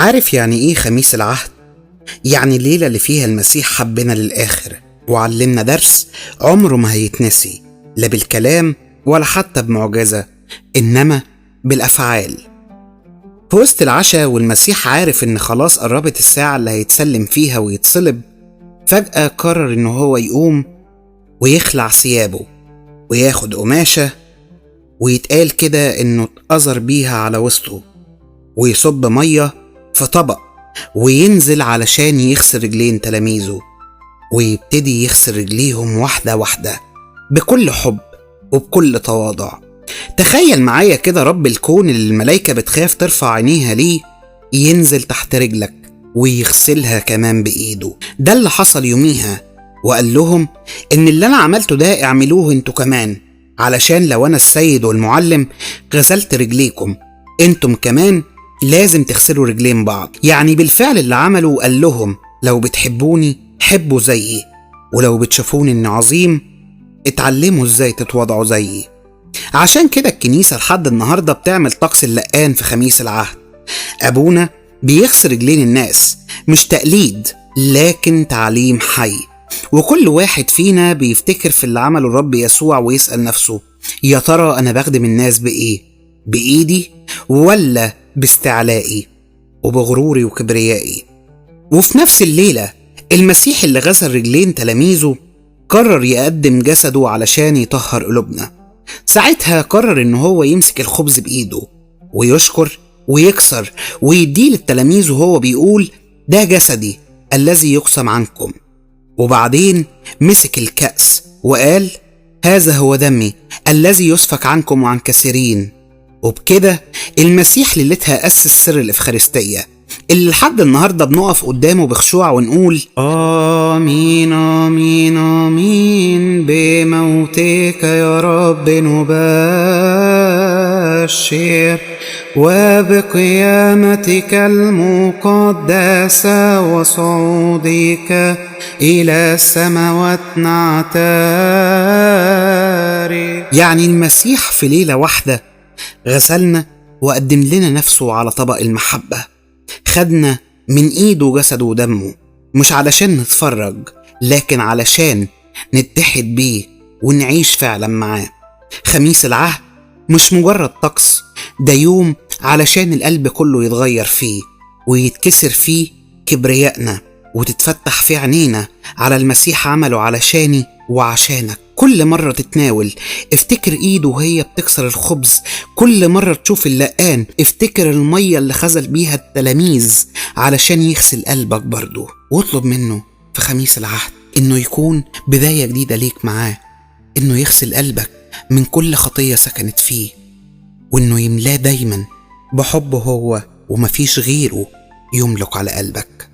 عارف يعني ايه خميس العهد؟ يعني الليلة اللي فيها المسيح حبنا للآخر وعلمنا درس عمره ما هيتنسي، لا بالكلام ولا حتى بمعجزة، إنما بالأفعال. في وسط العشاء والمسيح عارف إن خلاص قربت الساعة اللي هيتسلم فيها ويتصلب، فجأة قرر إنه هو يقوم ويخلع ثيابه وياخد قماشة، ويتقال كده إنه اتأذر بيها على وسطه، ويصب مية في طبق وينزل علشان يغسل رجلين تلاميذه، ويبتدي يغسل رجليهم واحدة واحدة بكل حب وبكل تواضع. تخيل معايا كده رب الكون اللي الملايكة بتخاف ترفع عينيها ليه ينزل تحت رجلك ويغسلها كمان بإيده. ده اللي حصل يوميها، وقال لهم إن اللي أنا عملته ده اعملوه انتوا كمان، علشان لو أنا السيد والمعلم غسلت رجليكم انتم كمان لازم تغسلوا رجلين بعض. يعني بالفعل اللي عمله قال لهم لو بتحبوني حبوا زيي، ولو بتشوفوني إني عظيم اتعلموا ازاي تتواضعوا زيي. عشان كده الكنيسة لحد النهاردة بتعمل طقس اللقان في خميس العهد. أبونا بيغسل رجلين الناس، مش تقليد لكن تعليم حي، وكل واحد فينا بيفتكر في اللي عمله الرب يسوع ويسأل نفسه يا ترى أنا بخدم الناس بإيه؟ بإيدي ولا باستعلائي وبغروري وكبريائي؟ وفي نفس الليلة المسيح اللي غسل رجلين تلاميذه قرر يقدم جسده علشان يطهر قلوبنا. ساعتها قرر إنه هو يمسك الخبز بإيده ويشكر ويكسر ويديه للتلاميذ وهو بيقول ده جسدي الذي يقسم عنكم. وبعدين مسك الكأس وقال هذا هو دمي الذي يسفك عنكم وعن كثيرين. وبكده المسيح ليلتها أسس سر الإفخارستية اللي لحد النهاردة بنقف قدامه بخشوع ونقول آمين آمين آمين بموتك يا رب نبشر وبقيامتك المقدسة وصعودك إلى السماوات نعترف. يعني المسيح في ليلة واحدة غسلنا وقدم لنا نفسه على طبق المحبة، خدنا من ايده جسده ودمه، مش علشان نتفرج لكن علشان نتحد بيه ونعيش فعلا معاه. خميس العهد مش مجرد طقس، ده يوم علشان القلب كله يتغير فيه ويتكسر فيه كبريائنا وتتفتح في عينينا على المسيح عمله علشاني وعشانك. كل مرة تتناول افتكر ايده وهي بتكسر الخبز، كل مرة تشوف اللقان افتكر المية اللي خزل بيها التلاميذ علشان يغسل قلبك برضو. واطلب منه في خميس العهد انه يكون بداية جديدة ليك معاه، انه يغسل قلبك من كل خطية سكنت فيه، وانه يملاه دايما بحبه هو ومفيش غيره يملك على قلبك.